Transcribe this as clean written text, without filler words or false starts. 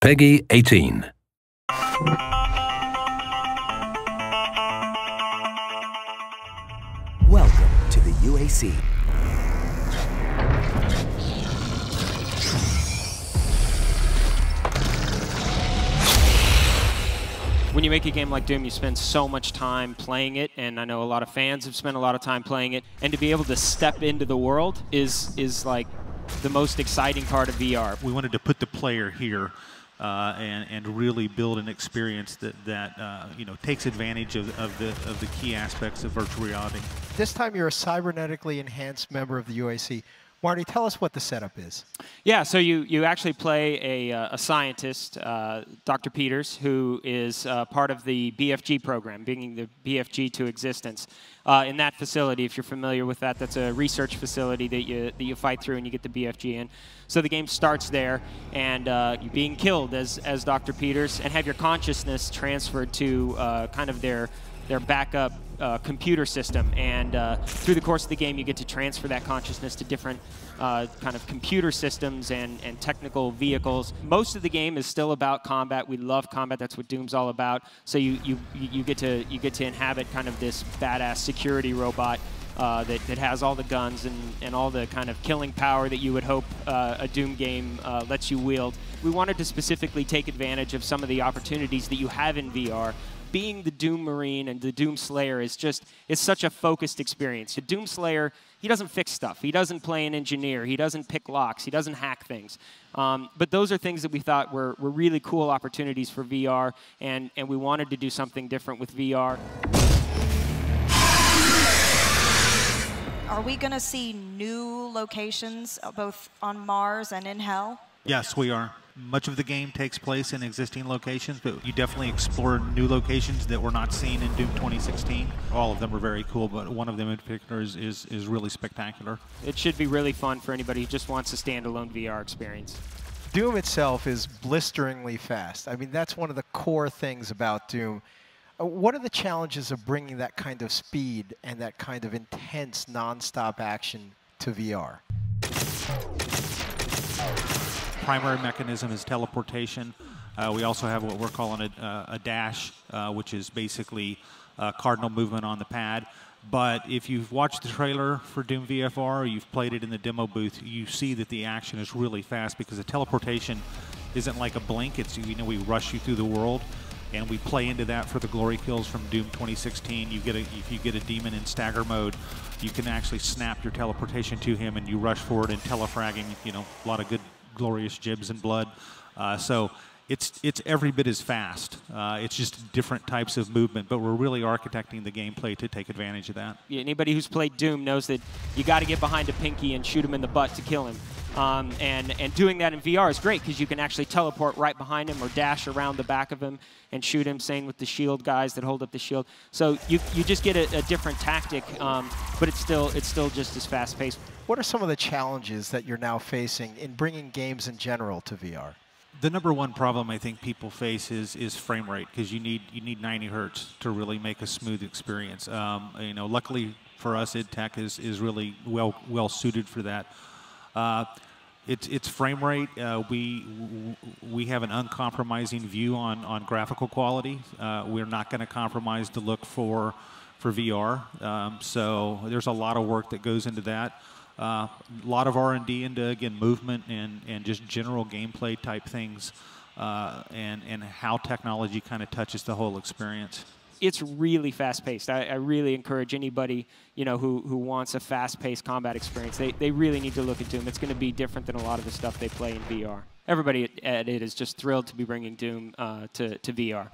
Peggy 18. Welcome to the UAC. When you make a game like Doom, you spend so much time playing it, and I know a lot of fans have spent a lot of time playing it, and to be able to step into the world is like the most exciting part of VR. We wanted to put the player here and really build an experience that you know, takes advantage of the key aspects of virtual reality. This time you're a cybernetically enhanced member of the UAC. Marty, tell us what the setup is. Yeah, so you actually play a scientist, Dr. Peters, who is part of the BFG program, bringing the BFG to existence. In that facility, if you're familiar with that, that's a research facility that you fight through and you get the BFG in. So the game starts there, and you're being killed as Dr. Peters, and have your consciousness transferred to kind of their backup computer system, and through the course of the game you get to transfer that consciousness to different kind of computer systems and technical vehicles. Most of the game is still about combat. We love combat. That's what Doom's all about. So you get to inhabit kind of this badass security robot that has all the guns and all the kind of killing power that you would hope a Doom game lets you wield. We wanted to specifically take advantage of some of the opportunities that you have in VR. Being the Doom Marine and the Doom Slayer is it's such a focused experience. The Doom Slayer, he doesn't fix stuff. He doesn't play an engineer. He doesn't pick locks. He doesn't hack things. But those are things that we thought were really cool opportunities for VR, and we wanted to do something different with VR. Are we going to see new locations, both on Mars and in Hell? Yes, we are. Much of the game takes place in existing locations, but you definitely explore new locations that were not seen in Doom 2016. All of them are very cool, but one of them in particular is really spectacular. It should be really fun for anybody who just wants a standalone VR experience. Doom itself is blisteringly fast. I mean, that's one of the core things about Doom. What are the challenges of bringing that kind of speed and that kind of intense, non-stop action to VR? Primary mechanism is teleportation. We also have what we're calling a dash, which is basically cardinal movement on the pad. But if you've watched the trailer for Doom VFR or you've played it in the demo booth, you see that the action is really fast because the teleportation isn't like a blink. It's, you know, we rush you through the world, and we play into that for the glory kills from Doom 2016. If you get a demon in stagger mode, you can actually snap your teleportation to him and you rush forward and telefragging, you know, a lot of good glorious jibs and blood. So it's every bit as fast. It's just different types of movement, but we're really architecting the gameplay to take advantage of that. Yeah, anybody who's played Doom knows that you got to get behind a Pinky and shoot him in the butt to kill him. And doing that in VR is great because you can actually teleport right behind him or dash around the back of him and shoot him, same with the shield guys that hold up the shield. So you just get a different tactic, but it's still just as fast-paced. What are some of the challenges that you're now facing in bringing games in general to VR? The number one problem I think people face is frame rate, because you need 90 hertz to really make a smooth experience. You know, luckily for us, IdTech is really well suited for that. It's frame rate. We have an uncompromising view on graphical quality. We're not going to compromise the look for VR. So there's a lot of work that goes into that. A lot of R&D into, again, movement and just general gameplay type things, and how technology kind of touches the whole experience. It's really fast-paced. I really encourage anybody, you know, who wants a fast-paced combat experience. They really need to look at Doom. It's going to be different than a lot of the stuff they play in VR. Everybody at it is just thrilled to be bringing Doom to VR.